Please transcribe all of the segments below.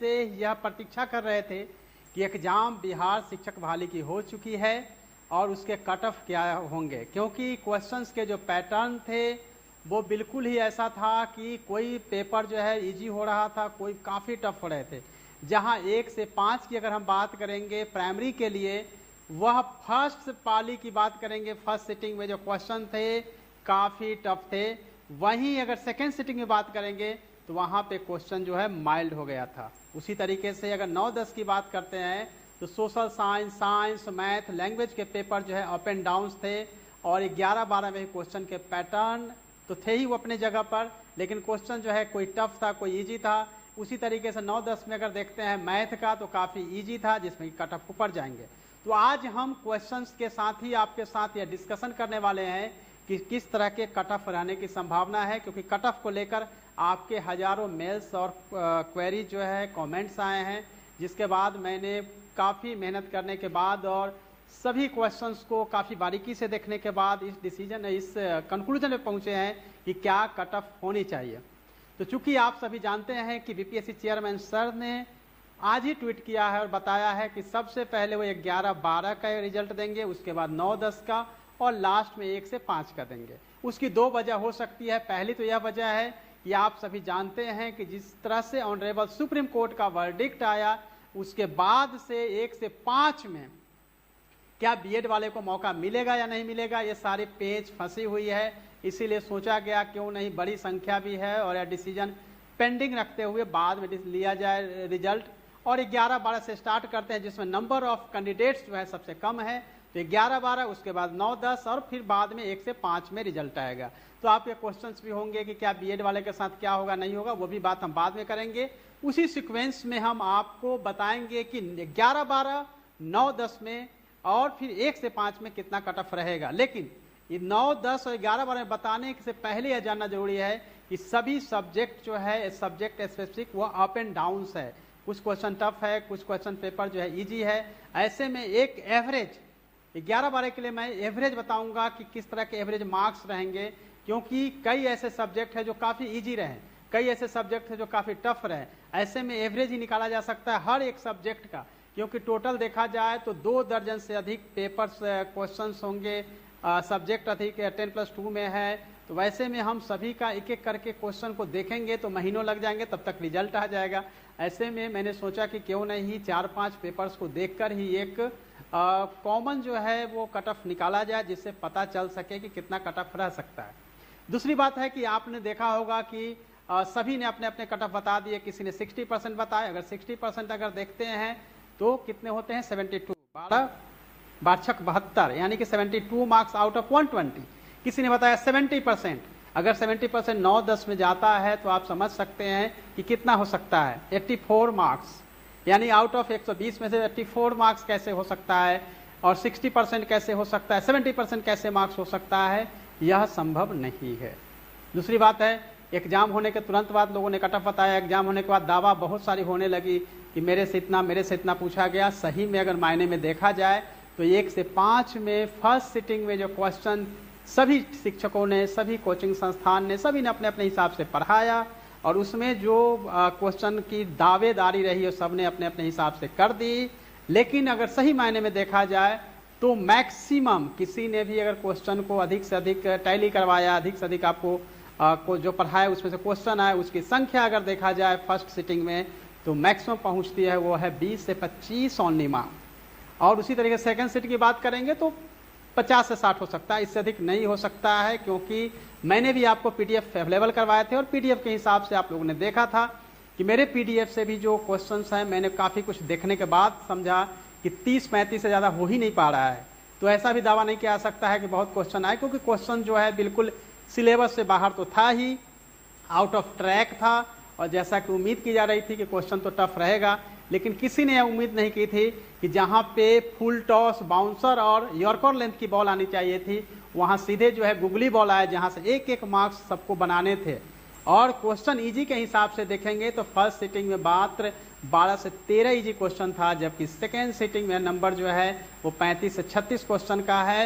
से यह प्रतीक्षा कर रहे थे कि एग्जाम बिहार शिक्षक बहाली की हो चुकी है और उसके कट ऑफ क्या होंगे, क्योंकि क्वेश्चंस के जो पैटर्न थे वो बिल्कुल ही ऐसा था कि कोई पेपर जो है इजी हो रहा था, कोई काफ़ी टफ हो रहे थे। जहां 1 से 5 की अगर हम बात करेंगे प्राइमरी के लिए, वह फर्स्ट पाली की बात करेंगे, फर्स्ट सिटिंग में जो क्वेश्चन थे काफ़ी टफ थे। वहीं अगर सेकेंड सिटिंग में बात करेंगे तो वहां पे क्वेश्चन जो है माइल्ड हो गया था। उसी तरीके से अगर 9-10 की बात करते हैं तो social science, science, math, language के पेपर जो है अप एंड डाउन्स थे, और 11-12 में क्वेश्चन के पैटर्न तो थे ही वो अपने जगह पर, लेकिन क्वेश्चन जो है कोई टफ था, कोई इजी था। उसी तरीके से 9-10 में अगर देखते हैं मैथ का तो काफ़ी इजी था, जिसमें कट ऑफ ऊपर जाएंगे। तो आज हम क्वेश्चंस के साथ ही आपके साथ यह डिस्कशन करने वाले हैं कि किस तरह के कट ऑफ रहने की संभावना है, क्योंकि कट ऑफ को लेकर आपके हजारों मेल्स और क्वेरी जो है कमेंट्स आए हैं, जिसके बाद मैंने काफ़ी मेहनत करने के बाद और सभी क्वेश्चंस को काफ़ी बारीकी से देखने के बाद इस कंक्लूजन में पहुंचे हैं कि क्या कट ऑफ होनी चाहिए। तो चूंकि आप सभी जानते हैं कि बीपीएससी चेयरमैन सर ने आज ही ट्वीट किया है और बताया है कि सबसे पहले वो 11-12 का रिजल्ट देंगे, उसके बाद 9-10 का, और लास्ट में 1 से 5 का देंगे। उसकी 2 वजह हो सकती है। पहली तो यह वजह है कि आप सभी जानते हैं कि जिस तरह से ऑनरेबल सुप्रीम कोर्ट का वर्डिक्ट आया, उसके बाद से 1 से 5 में क्या बीएड वाले को मौका मिलेगा या नहीं मिलेगा, ये सारी पेच फंसी हुई है। इसीलिए सोचा गया क्यों नहीं, बड़ी संख्या भी है और यह डिसीजन पेंडिंग रखते हुए बाद में लिया जाए रिजल्ट। और 11-12 से स्टार्ट करते हैं, जिसमें नंबर ऑफ कैंडिडेट्स जो है सबसे कम है। तो 11-12, उसके बाद 9-10 और फिर बाद में 1 से 5 में रिजल्ट आएगा। तो आपके क्वेश्चंस भी होंगे कि क्या बीएड वाले के साथ क्या होगा, नहीं होगा, वो भी बात हम बाद में करेंगे। उसी सीक्वेंस में हम आपको बताएंगे कि 11-12, 9-10 में और फिर 1 से 5 में कितना कट ऑफ रहेगा। लेकिन ये 9-10 और 11-12 बताने से पहले यह जानना जरूरी है कि सभी सब्जेक्ट जो है सब्जेक्ट स्पेसिफिक वो अप एंड डाउन है। कुछ क्वेश्चन टफ है, कुछ क्वेश्चन पेपर जो है इजी है। ऐसे में एक एवरेज 11-12 के लिए मैं एवरेज बताऊंगा कि किस तरह के एवरेज मार्क्स रहेंगे, क्योंकि कई ऐसे सब्जेक्ट है जो काफ़ी इजी रहे, कई ऐसे सब्जेक्ट है जो काफ़ी टफ रहे। ऐसे में एवरेज ही निकाला जा सकता है हर एक सब्जेक्ट का, क्योंकि टोटल देखा जाए तो 2 दर्जन से अधिक पेपर्स क्वेश्चंस होंगे, सब्जेक्ट अधिक 10+2 में है। तो वैसे में हम सभी का एक एक करके क्वेश्चन को देखेंगे तो महीनों लग जाएंगे, तब तक रिजल्ट आ जाएगा। ऐसे में मैंने सोचा कि क्यों नहीं 4-5 पेपर्स को देखकर ही एक कॉमन जो है वो कट ऑफ निकाला जाए, जिससे पता चल सके कि कितना कट ऑफ रह सकता है। दूसरी बात है कि आपने देखा होगा कि सभी ने अपने अपने कट ऑफ बता दिए। किसी ने 60% बताया। अगर 60% अगर देखते हैं तो कितने होते हैं, 72, 12-12-72, यानी कि 72 मार्क्स आउट ऑफ 120। किसी ने बताया 70%। अगर 70% 9-10 में जाता है तो आप समझ सकते हैं कि कितना हो सकता है, 84 मार्क्स, यानी आउट ऑफ 120 में से 84 मार्क्स कैसे हो सकता है, और 60% कैसे हो सकता है, 70% कैसे मार्क्स हो सकता है, यह संभव नहीं है। दूसरी बात है, एग्जाम होने के तुरंत बाद लोगों ने कट ऑफ बताया। एग्जाम होने के बाद दावा बहुत सारी होने लगी कि मेरे से इतना पूछा गया। सही में अगर मायने में देखा जाए तो 1 से 5 में फर्स्ट सिटिंग में जो क्वेश्चन सभी शिक्षकों ने, सभी कोचिंग संस्थान ने, सभी ने अपने अपने हिसाब से पढ़ाया, और उसमें जो क्वेश्चन की दावेदारी रही है सब ने अपने अपने हिसाब से कर दी। लेकिन अगर सही मायने में देखा जाए तो मैक्सिमम किसी ने भी अगर क्वेश्चन को अधिक से अधिक टैली करवाया, अधिक से अधिक आपको को जो पढ़ाया उसमें से क्वेश्चन आए, उसकी संख्या अगर देखा जाए फर्स्ट सिटिंग में तो मैक्सिमम पहुंचती है वो है 20 से 25 ओनली मार्क्स। और उसी तरीके से सेकंड सिटिंग की बात करेंगे तो 50 से 60 हो सकता है, इससे अधिक नहीं हो सकता है, क्योंकि मैंने भी आपको पीडीएफ अवेलेबल करवाए थे और पीडीएफ के हिसाब से आप लोगों ने देखा था कि मेरे पीडीएफ से भी जो क्वेश्चंस हैं मैंने काफ़ी कुछ देखने के बाद समझा कि 30-35 से ज़्यादा हो ही नहीं पा रहा है। तो ऐसा भी दावा नहीं किया जा सकता है कि बहुत क्वेश्चन आए, क्योंकि क्वेश्चन जो है बिल्कुल सिलेबस से बाहर तो था ही, आउट ऑफ ट्रैक था, और जैसा कि उम्मीद की जा रही थी कि क्वेश्चन तो टफ रहेगा, लेकिन किसी ने यह उम्मीद नहीं की थी कि जहां पे फुल टॉस, बाउंसर और यॉर्कर लेंथ की बॉल आनी चाहिए थी, वहां सीधे जो है गुगली बॉल आए, जहां से एक एक मार्क्स सबको बनाने थे। और क्वेश्चन इजी के हिसाब से देखेंगे तो फर्स्ट सिटिंग में मात्र 12 से 13 इजी क्वेश्चन था, जबकि सेकेंड सिटिंग में नंबर जो है वो 35 से 36 क्वेश्चन का है।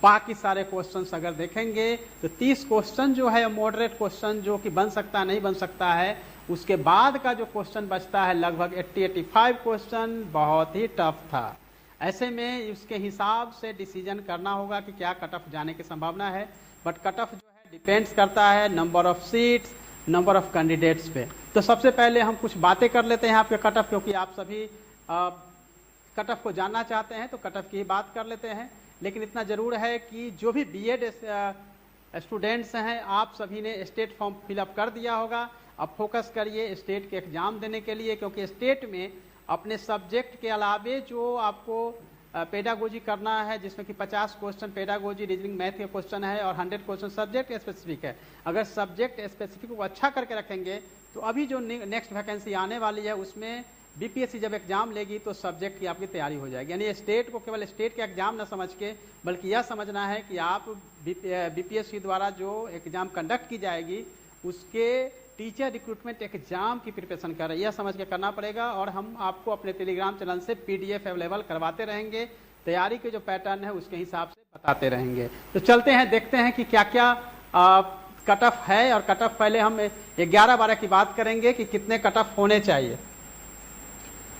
बाकी सारे क्वेश्चन अगर देखेंगे तो 30 क्वेश्चन जो है मॉडरेट क्वेश्चन जो कि बन सकता नहीं बन सकता है, उसके बाद का जो क्वेश्चन बचता है लगभग 80-85 क्वेश्चन बहुत ही टफ था। ऐसे में उसके हिसाब से डिसीजन करना होगा कि क्या कट ऑफ जाने की संभावना है। बट कट ऑफ जो है डिपेंड्स करता है number of seats, number of candidates पे। तो सबसे पहले हम कुछ बातें कर लेते हैं आपके कट ऑफ, क्योंकि आप सभी कट ऑफ को जानना चाहते हैं तो कट ऑफ की ही बात कर लेते हैं। लेकिन इतना जरूर है कि जो भी बीएड स्टूडेंट्स हैं, आप सभी ने स्टेट फॉर्म फिलअप कर दिया होगा। अब फोकस करिए स्टेट के एग्जाम देने के लिए, क्योंकि स्टेट में अपने सब्जेक्ट के अलावे जो आपको पेडागोजी करना है, जिसमें कि 50 क्वेश्चन पेडागोजी रीजनिंग मैथ के क्वेश्चन है और 100 क्वेश्चन सब्जेक्ट स्पेसिफिक है। अगर सब्जेक्ट स्पेसिफिक को अच्छा करके रखेंगे तो अभी जो नेक्स्ट वैकेंसी आने वाली है उसमें बीपीएससी जब एग्जाम लेगी तो सब्जेक्ट की आपकी तैयारी हो जाएगी। यानी स्टेट को केवल स्टेट के एग्जाम न समझ के, बल्कि यह समझना है कि आप बीपीएससी द्वारा जो एग्जाम कंडक्ट की जाएगी उसके टीचर रिक्रूटमेंट एग्जाम की प्रिपरेशन कर रहे हैं, यह समझ के करना पड़ेगा। और हम आपको अपने टेलीग्राम चैनल से पीडीएफ अवेलेबल करवाते रहेंगे, तैयारी के जो पैटर्न है उसके हिसाब से बताते रहेंगे। तो चलते हैं, देखते हैं कि क्या क्या कट ऑफ है। और कट ऑफ पहले हम 11-12 की बात करेंगे कि कितने कट ऑफ होने चाहिए।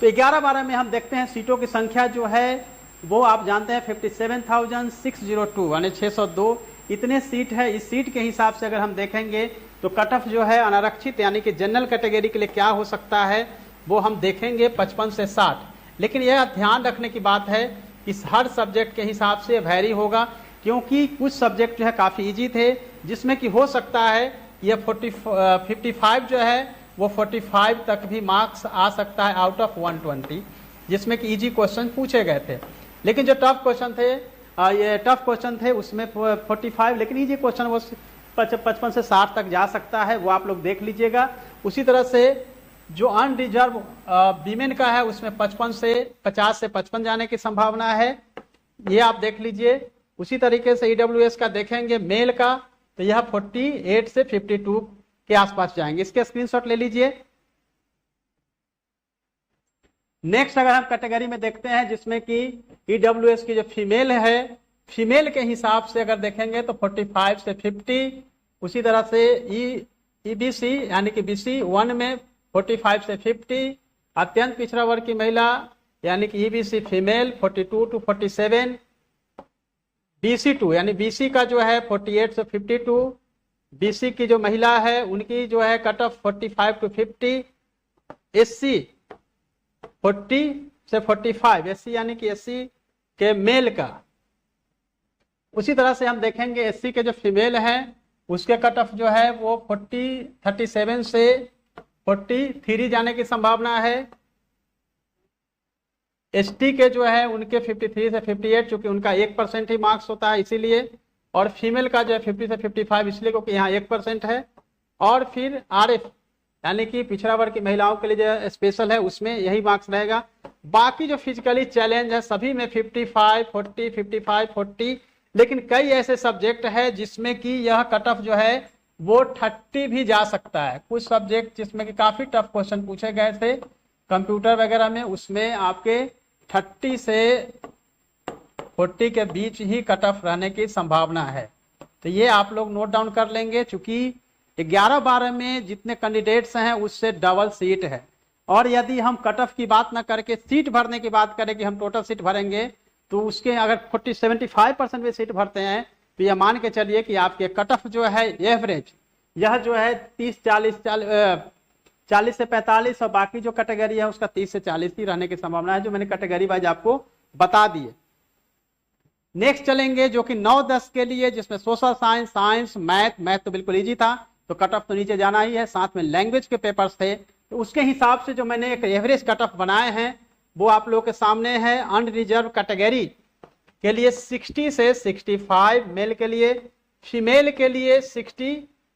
तो 11-12 में हम देखते हैं सीटों की संख्या जो है वो आप जानते हैं 57,602 यानी 602 इतने सीट है। इस सीट के हिसाब से अगर हम देखेंगे तो कट ऑफ जो है अनारक्षित यानी कि जनरल कैटेगरी के लिए क्या हो सकता है वो हम देखेंगे 55 से 60। लेकिन यह ध्यान रखने की बात है कि हर सब्जेक्ट के हिसाब से वैरी होगा, क्योंकि कुछ सब्जेक्ट जो है काफ़ी इजी थे, जिसमें कि हो सकता है यह 55 जो है वो 45 तक भी मार्क्स आ सकता है आउट ऑफ 120, जिसमें कि इजी क्वेश्चन पूछे गए थे। लेकिन जो टफ क्वेश्चन थे ये टफ क्वेश्चन थे उसमें 45, लेकिन इजी क्वेश्चन वो 55 से 60 तक जा सकता है, वो आप लोग देख लीजिएगा। उसी तरह से जो अनरिजर्व वीमेन का है उसमें 50 से 55 जाने की संभावना है, ये आप देख लीजिए। उसी तरीके से ईडब्ल्यूएस का देखेंगे मेल का, तो यह 48 से 52 के आसपास जाएंगे। इसके स्क्रीनशॉट ले लीजिए। नेक्स्ट अगर हम कैटेगरी में देखते हैं जिसमें कि ईडब्ल्यूएस की जो फीमेल है, फीमेल के हिसाब से अगर देखेंगे तो 45 से 50। उसी तरह से ईबीसी यानी कि बीसी 1 में 45 से 50। अत्यंत पिछड़ा वर्ग की महिला यानी कि ईबीसी फीमेल 42 to 47। बीसी 2 यानी बीसी का जो है 48 से 52। बीसी की जो महिला है उनकी जो है कट ऑफ 45 to 50। एससी 40 से 45, एससी यानी कि एससी के मेल का। उसी तरह से हम देखेंगे एससी के जो फीमेल है उसके कट ऑफ जो है वो 37 से 43 जाने की संभावना है। एसटी के जो है उनके 53 से 58, चूंकि उनका 1% ही मार्क्स होता है इसीलिए। और फीमेल का जो है 50 से 55 इसलिए क्योंकि यहाँ 1% है। और फिर आरएफ यानी कि पिछड़ा वर्ग की महिलाओं के लिए जो स्पेशल है उसमें यही मार्क्स रहेगा। बाकी जो फिजिकली चैलेंज है सभी में 55, 40, 55, 40। लेकिन कई ऐसे सब्जेक्ट है जिसमें कि यह कट ऑफ जो है वो 30 भी जा सकता है। कुछ सब्जेक्ट जिसमें कि काफी टफ क्वेश्चन पूछे गए थे कंप्यूटर वगैरह में, उसमें आपके 30 से 40 के बीच ही कट ऑफ रहने की संभावना है। तो ये आप लोग नोट डाउन कर लेंगे, चूंकि 11-12 में जितने कैंडिडेट्स हैं उससे डबल सीट है। और यदि हम कट ऑफ की बात ना करके सीट भरने की बात करें कि हम टोटल सीट भरेंगे, तो उसके अगर 75% में सीट भरते हैं तो यह मान के चलिए कि आपके कट ऑफ जो है एवरेज यह जो है 40 से 45 और बाकी जो कैटेगरी है उसका 30 से 40 ही रहने की संभावना है, जो मैंने कैटेगरी वाइज आपको बता दिए। नेक्स्ट चलेंगे जो कि 9-10 के लिए, जिसमें सोशल साइंस, मैथ तो बिल्कुल इजी था तो कट ऑफ तो नीचे जाना ही है। साथ में लैंग्वेज के पेपर्स थे, तो उसके हिसाब से जो मैंने एक एवरेज कट ऑफ बनाए हैं वो आप लोगों के सामने है। अनरिजर्व कैटेगरी के लिए 60 से 65 मेल के लिए, फीमेल के लिए 60,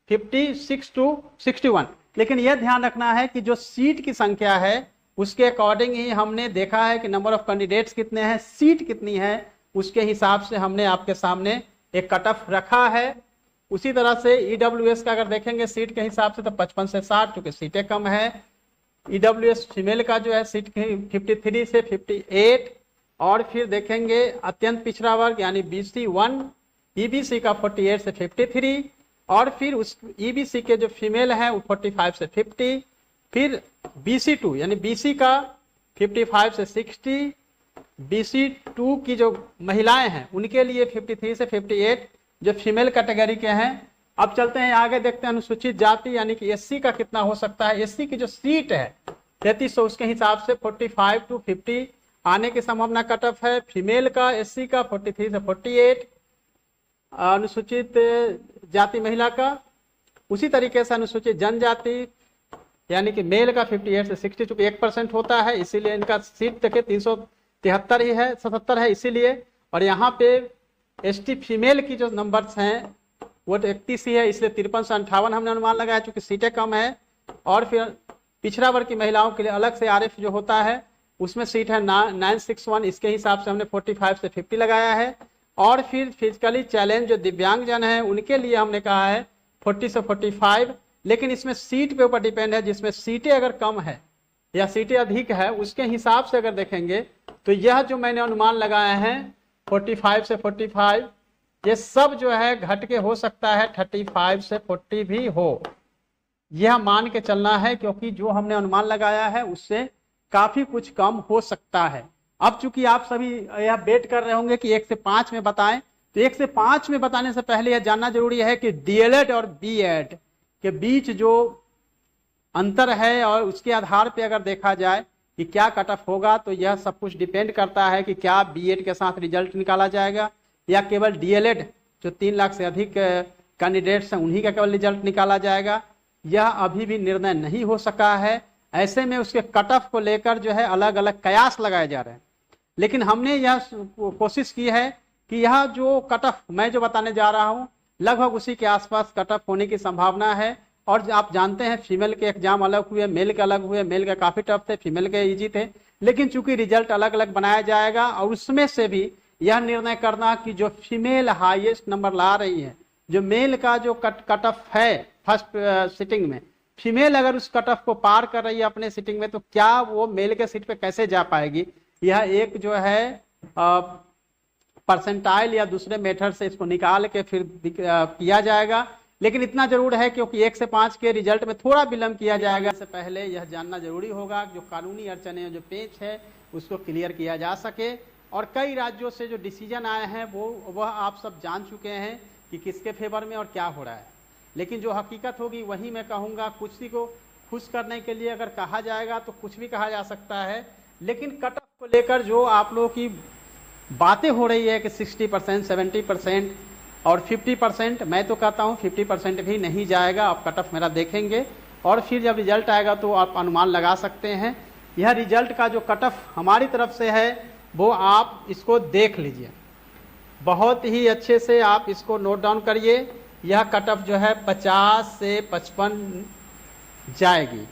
56 to 61। लेकिन यह ध्यान रखना है कि जो सीट की संख्या है उसके अकॉर्डिंग ही हमने देखा है कि नंबर ऑफ कैंडिडेट्स कितने हैं, सीट कितनी है, उसके हिसाब से हमने आपके सामने एक कट ऑफ रखा है। उसी तरह से ईडब्ल्यूएस का अगर देखेंगे सीट के हिसाब से तो 55 से 60, क्योंकि सीटें कम है। ईडब्ल्यूएस फीमेल का जो है सीट 53 से 58। और फिर देखेंगे अत्यंत पिछड़ा वर्ग यानी बीसी 1, ईबीसी का 48 से 53। और फिर उस ईबीसी के जो फीमेल है वो 45 से 50। फिर BC2 यानी BC का 55 से 60, BC2 की जो महिलाएं हैं उनके लिए 53 से 58 जो फीमेल कैटेगरी के हैं। अब चलते हैं आगे, देखते हैं अनुसूचित जाति यानी कि SC का कितना हो सकता है। SC की जो सीट है 3300, उसके हिसाब से 45 to 50 आने की संभावना कट ऑफ है। फीमेल का SC का 43 से 48, अनुसूचित जाति महिला का। उसी तरीके से अनुसूचित जनजाति यानी कि मेल का 58 से 60, चूंकि 1% होता है इसीलिए इनका सीट तक 373 ही है, 77 है इसीलिए। और यहाँ पे ST फीमेल की जो नंबर्स हैं वो 31 ही है, इसलिए 53 से 58 हमने अनुमान लगाया चूंकि सीटें कम है। और फिर पिछड़ा वर्ग की महिलाओं के लिए अलग से RF जो होता है उसमें सीट है 961, इसके हिसाब से हमने 45 से 50 लगाया है। और फिर फिजिकली चैलेंज जो दिव्यांगजन है उनके लिए हमने कहा है 40 से 45, लेकिन इसमें सीट पे ऊपर डिपेंड है, जिसमें सीटें अगर कम है या सीटें अधिक है उसके हिसाब से अगर देखेंगे तो यह जो मैंने अनुमान लगाए हैं 45 से 45 ये सब जो है घट के हो सकता है 35 से 40 भी हो, यह मान के चलना है, क्योंकि जो हमने अनुमान लगाया है उससे काफी कुछ कम हो सकता है। अब चूंकि आप सभी यह बेट कर रहे होंगे कि 1 से 5 में बताएं, तो 1 से 5 में बताने से पहले यह जानना जरूरी है कि DLED और BEd के बीच जो अंतर है और उसके आधार पे अगर देखा जाए कि क्या कट ऑफ होगा, तो यह सब कुछ डिपेंड करता है कि क्या BEd के साथ रिजल्ट निकाला जाएगा या केवल DLED जो 3 लाख से अधिक कैंडिडेट्स हैं उन्हीं का केवल रिजल्ट निकाला जाएगा। यह अभी भी निर्णय नहीं हो सका है। ऐसे में उसके कट ऑफ को लेकर जो है अलग अलग कयास लगाए जा रहे हैं, लेकिन हमने यह कोशिश की है कि यह जो कट ऑफ मैं जो बताने जा रहा हूं लगभग उसी के आसपास कट ऑफ होने की संभावना है। और आप जानते हैं फीमेल के एग्जाम अलग हुए, मेल के अलग हुए, मेल के काफी टफ थे, फीमेल के इजी थे, लेकिन चूंकि रिजल्ट अलग अलग बनाया जाएगा और उसमें से भी यह निर्णय करना कि जो फीमेल हाईएस्ट नंबर ला रही है, जो मेल का जो कट ऑफ है फर्स्ट सिटिंग में, फीमेल अगर उस कट ऑफ को पार कर रही है अपने सिटिंग में, तो क्या वो मेल के सीट पे कैसे जा पाएगी। यह एक जो है परसेंटाइल या दूसरे मेथड से इसको निकाल के फिर किया जाएगा। लेकिन इतना जरूर है क्योंकि 1 से 5 के रिजल्ट में थोड़ा विलंब किया जाएगा, इससे पहले यह जानना जरूरी होगा जो कानूनी अड़चने जो पेच है उसको क्लियर किया जा सके। और कई राज्यों से जो डिसीजन आए हैं वह आप सब जान चुके हैं कि किसके फेवर में और क्या हो रहा है, लेकिन जो हकीकत होगी वही मैं कहूँगा। कुछ को खुश करने के लिए अगर कहा जाएगा तो कुछ भी कहा जा सकता है, लेकिन कट ऑफ को लेकर जो आप लोगों की बातें हो रही है कि 60%, 70% और 50%, मैं तो कहता हूँ 50% भी नहीं जाएगा। आप कट ऑफ मेरा देखेंगे और फिर जब रिजल्ट आएगा तो आप अनुमान लगा सकते हैं। यह रिजल्ट का जो कट ऑफ हमारी तरफ से है वो आप इसको देख लीजिए, बहुत ही अच्छे से आप इसको नोट डाउन करिए। यह कट ऑफ जो है 50 से 55 जाएगी।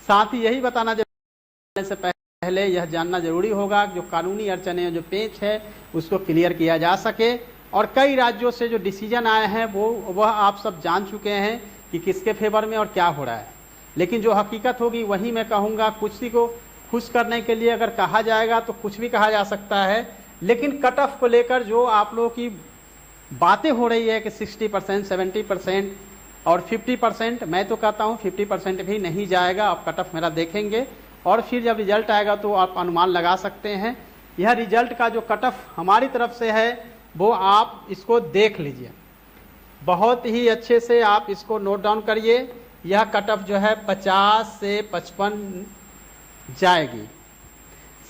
साथ ही यही बताना जरूरी से पहले यह जानना जरूरी होगा जो कानूनी अड़चने जो पेच है उसको क्लियर किया जा सके। और कई राज्यों से जो डिसीजन आए हैं वह आप सब जान चुके हैं कि किसके फेवर में और क्या हो रहा है, लेकिन जो हकीकत होगी वही मैं कहूँगा। कुछ को खुश करने के लिए अगर कहा जाएगा तो कुछ भी कहा जा सकता है, लेकिन कट ऑफ को लेकर जो आप लोगों की बातें हो रही है कि 60%, 70% और 50%, मैं तो कहता हूँ 50% भी नहीं जाएगा। आप कट ऑफ मेरा देखेंगे और फिर जब रिजल्ट आएगा तो आप अनुमान लगा सकते हैं। यह रिजल्ट का जो कट ऑफ हमारी तरफ से है वो आप इसको देख लीजिए, बहुत ही अच्छे से आप इसको नोट डाउन करिए। यह कट ऑफ जो है 50 से 55 जाएगी।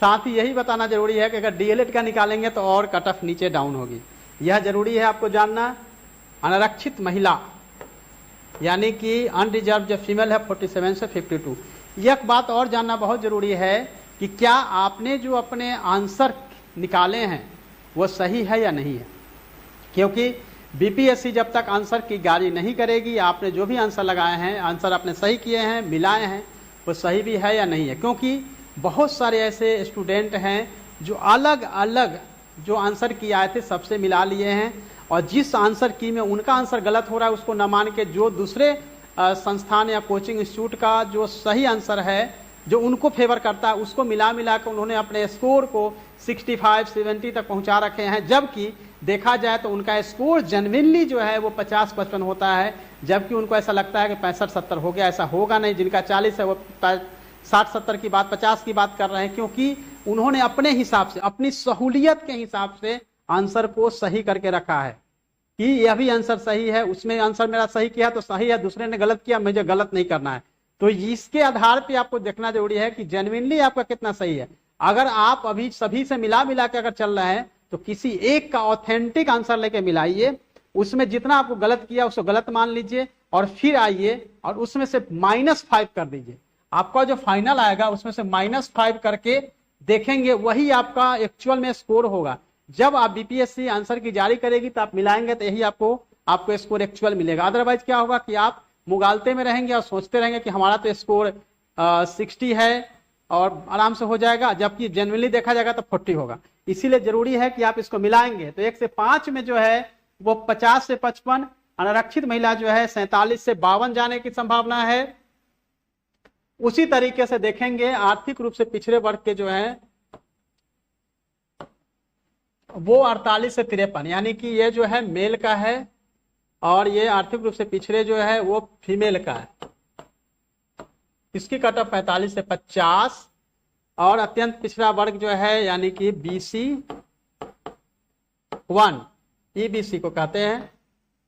साथ ही यही बताना जरूरी है कि अगर DLED का निकालेंगे तो और कट ऑफ नीचे डाउन होगी। यह जरूरी है आपको जानना। अनारक्षित महिला यानी कि अनरिजर्व जो फीमेल है 47 से 52। यह बात और जानना बहुत जरूरी है कि क्या आपने जो अपने आंसर निकाले हैं वो सही है या नहीं है, क्योंकि BPSC जब तक आंसर की गारी नहीं करेगी, आपने जो भी आंसर लगाए हैं, आंसर आपने सही किए हैं, मिलाए हैं, वो सही भी है या नहीं है। क्योंकि बहुत सारे ऐसे स्टूडेंट हैं जो अलग अलग जो आंसर की आए थे सबसे मिला लिए हैं, और जिस आंसर की में उनका आंसर गलत हो रहा है उसको न मान के जो दूसरे संस्थान या कोचिंग इंस्टीट्यूट का जो सही आंसर है जो उनको फेवर करता है उसको मिला के उन्होंने अपने स्कोर को 65, 70 तक पहुंचा रखे हैं, जबकि देखा जाए तो उनका स्कोर जेन्युइनली जो है वो 50-55 होता है, जबकि उनको ऐसा लगता है कि 65-70 हो गया। ऐसा होगा नहीं। जिनका 40 है वो 60-70 की बात, 50 की बात कर रहे हैं, क्योंकि उन्होंने अपने हिसाब से, अपनी सहूलियत के हिसाब से आंसर को सही करके रखा है कि यह भी आंसर सही है, उसमें आंसर मेरा सही किया तो सही है, दूसरे ने गलत किया, मुझे गलत नहीं करना है। तो इसके आधार पे आपको देखना जरूरी है कि जेन्युइनली आपका कितना सही है। अगर आप अभी सभी से मिला मिला के अगर चल रहे हैं तो किसी एक का ऑथेंटिक आंसर लेके मिलाइए, उसमें जितना आपको गलत किया उसको गलत मान लीजिए और फिर आइए और उसमें से -5 कर दीजिए। आपका जो फाइनल आएगा उसमें से -5 करके देखेंगे, वही आपका एक्चुअल में स्कोर होगा। जब आप बीपीएससी आंसर की जारी करेगी तो आप मिलाएंगे तो यही आपको स्कोर एक्चुअल मिलेगा। अदरवाइज क्या होगा कि आप मुगालते में रहेंगे और सोचते रहेंगे कि हमारा तो स्कोर 60 है और आराम से हो जाएगा, जबकि जेन्युइनली देखा जाएगा तो 40 होगा। इसीलिए जरूरी है कि आप इसको मिलाएंगे। तो 1 से 5 में जो है वो 50 से 55, अनारक्षित महिला जो है 47 से 52 जाने की संभावना है। उसी तरीके से देखेंगे आर्थिक रूप से पिछड़े वर्ग के जो है वो 48 से 53, यानी कि ये जो है मेल का है और ये आर्थिक रूप से पिछड़े जो है वो फीमेल का है। इसकी कट ऑफ 45 से 50 और अत्यंत पिछड़ा वर्ग जो है यानी कि BC1, EBC को कहते हैं,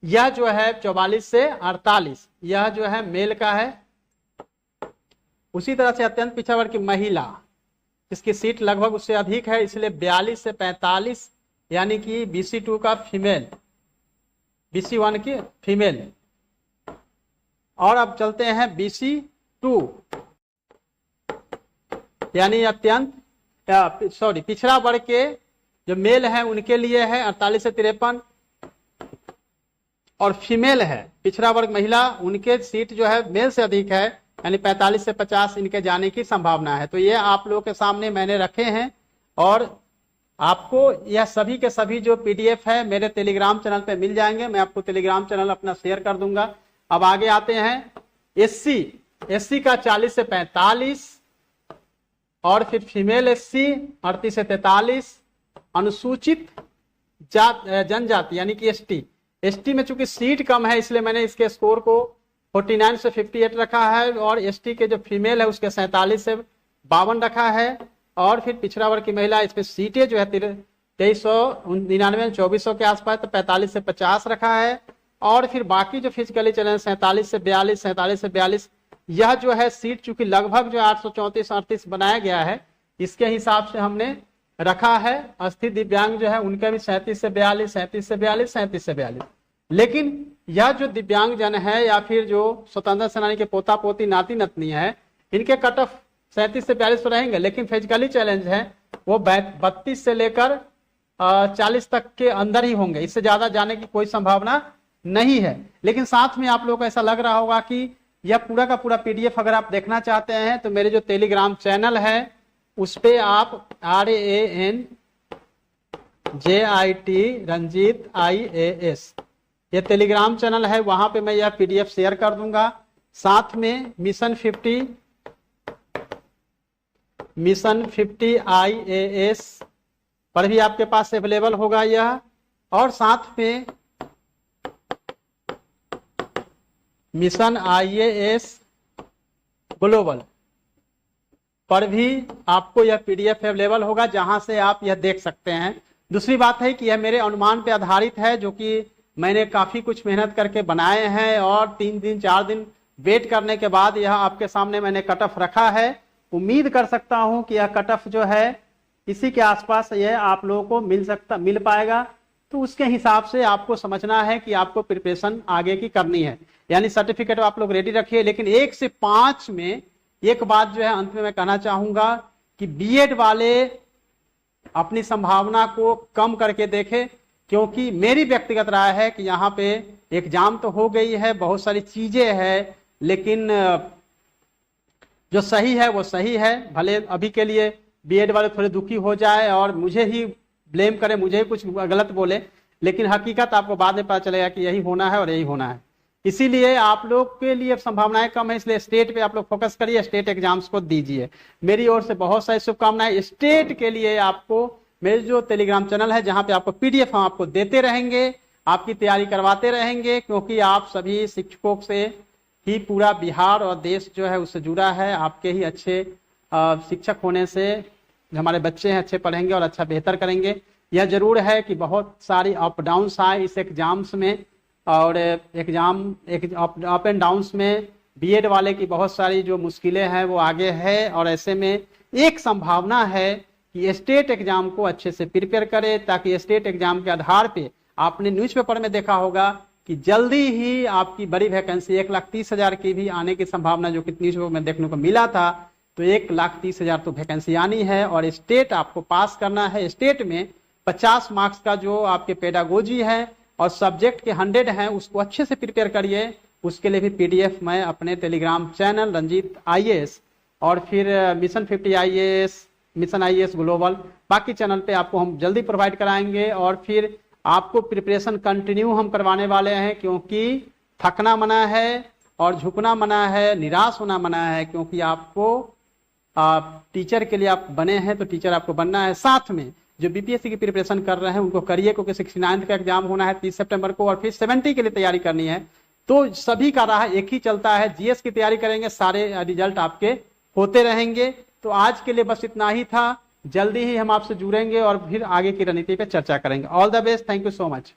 यह जो है 44 से 48, यह जो है मेल का है। उसी तरह से अत्यंत पिछड़ा वर्ग की महिला, इसकी सीट लगभग उससे अधिक है, इसलिए 42 से 45, यानी कि BC2 का फीमेल, BC1 की फीमेल। और अब चलते हैं BC2, यानी अत्यंत पिछड़ा वर्ग के जो मेल है उनके लिए है 48 से 53, और फीमेल है पिछड़ा वर्ग महिला, उनके सीट जो है मेल से अधिक है, यानी 45 से 50 इनके जाने की संभावना है। तो ये आप लोगों के सामने मैंने रखे हैं और आपको यह सभी के सभी जो PDF है मेरे टेलीग्राम चैनल पे मिल जाएंगे। मैं आपको टेलीग्राम चैनल अपना शेयर कर दूंगा। अब आगे आते हैं SC का 40 से 45 और फिर फीमेल SC 38 से 43, अनुसूचित जनजाति यानी कि ST में चूंकि सीट कम है इसलिए मैंने इसके स्कोर को 49 से 58 रखा है, और ST के जो फीमेल है उसके 47 से 52 रखा है। और फिर पिछड़ा वर्ग की महिला, इसमें सीटें जो है 2399 2400 के आसपास, तो 45 से 50 रखा है। और फिर बाकी जो फिजिकली चैलेंज 47 से 42, 47 से 42, यह जो है सीट चूंकि लगभग जो 834-38 बनाया गया है, इसके हिसाब से हमने रखा है। अस्थिर दिव्यांग जो है उनके भी 37 से 42, 37 से 42, 37 से 42। लेकिन यह जो दिव्यांग जन है या फिर जो स्वतंत्रता सेनानी के पोता पोती नाती नतनी है, इनके कट ऑफ 37 से 42 तो रहेंगे, लेकिन फिजिकली चैलेंज है वो 32 से लेकर 40 तक के अंदर ही होंगे, इससे ज्यादा जाने की कोई संभावना नहीं है। लेकिन साथ में आप लोगों को ऐसा लग रहा होगा कि यह पूरा का पूरा PDF अगर आप देखना चाहते हैं तो मेरे जो टेलीग्राम चैनल है उस पे आप RANJIT रंजीत IAS ये टेलीग्राम चैनल है, वहां पे मैं यह PDF शेयर कर दूंगा। साथ में मिशन 50 IAS पर भी आपके पास अवेलेबल होगा यह, और साथ में मिशन IAS ग्लोबल पर भी आपको यह PDF अवेलेबल होगा, जहां से आप यह देख सकते हैं। दूसरी बात है कि यह मेरे अनुमान पे आधारित है, जो कि मैंने काफी कुछ मेहनत करके बनाए हैं, और 3 दिन 4 दिन वेट करने के बाद यह आपके सामने मैंने कट ऑफ रखा है। उम्मीद कर सकता हूं कि यह कट ऑफ जो है इसी के आसपास यह आप लोगों को मिल पाएगा। तो उसके हिसाब से आपको समझना है कि आपको प्रिपरेशन आगे की करनी है, यानी सर्टिफिकेट आप लोग रेडी रखिए। लेकिन 1 से 5 में एक बात जो है अंत में मैं कहना चाहूंगा कि BEd वाले अपनी संभावना को कम करके देखें, क्योंकि मेरी व्यक्तिगत राय है कि यहाँ पे एग्जाम तो हो गई है, बहुत सारी चीजें हैं, लेकिन जो सही है वो सही है। भले अभी के लिए BEd वाले थोड़े दुखी हो जाए और मुझे ही ब्लेम करे, मुझे ही कुछ गलत बोले, लेकिन हकीकत आपको बाद में पता चलेगा कि यही होना है और यही होना है। इसीलिए आप लोग के लिए संभावनाएं कम है, इसलिए स्टेट पे आप लोग फोकस करिए, स्टेट एग्जाम्स को दीजिए। मेरी ओर से बहुत सारी शुभकामनाएं। स्टेट के लिए आपको मेरे जो टेलीग्राम चैनल है जहां पे आपको पीडीएफ हम आपको देते रहेंगे, आपकी तैयारी करवाते रहेंगे, क्योंकि आप सभी शिक्षकों से ही पूरा बिहार और देश जो है उससे जुड़ा है। आपके ही अच्छे शिक्षक होने से हमारे बच्चे हैं अच्छे पढ़ेंगे और अच्छा बेहतर करेंगे। यह जरूर है कि बहुत सारी अप डाउन्स आए इस एग्जाम्स में, और अप एंड डाउन्स में बीएड वाले की बहुत सारी जो मुश्किलें हैं वो आगे है, और ऐसे में एक संभावना है कि स्टेट एग्जाम को अच्छे से प्रिपेयर करें, ताकि स्टेट एग्जाम के आधार पे आपने न्यूज़पेपर में देखा होगा कि जल्दी ही आपकी बड़ी वैकेंसी 1,30,000 की भी आने की संभावना जो कि न्यूज़पेपर में देखने को मिला था। तो 1,30,000 तो वैकेंसी आनी है, और स्टेट आपको पास करना है। स्टेट में 50 मार्क्स का जो आपके पेडागोजी है और सब्जेक्ट के 100 हैं उसको अच्छे से प्रिपेयर करिए। उसके लिए भी पीडीएफ मैं अपने टेलीग्राम चैनल रंजीत आईएएस और फिर mission 50 IAS, mission IAS global, बाकी चैनल पे आपको हम जल्दी प्रोवाइड कराएंगे। और फिर आपको प्रिपरेशन कंटिन्यू हम करवाने वाले हैं, क्योंकि थकना मना है और झुकना मना है, निराश होना मना है, क्योंकि आपको टीचर के लिए आप बने हैं तो टीचर आपको बनना है। साथ में जो बीपीएससी की प्रिपरेशन कर रहे हैं उनको करिए, क्योंकि 69 का एग्जाम होना है 30 सितंबर को, और फिर 70 के लिए तैयारी करनी है। तो सभी का राह एक ही चलता है, जीएस की तैयारी करेंगे, सारे रिजल्ट आपके होते रहेंगे। तो आज के लिए बस इतना ही था। जल्दी ही हम आपसे जुड़ेंगे और फिर आगे की रणनीति पे चर्चा करेंगे। All the best, thank you so much.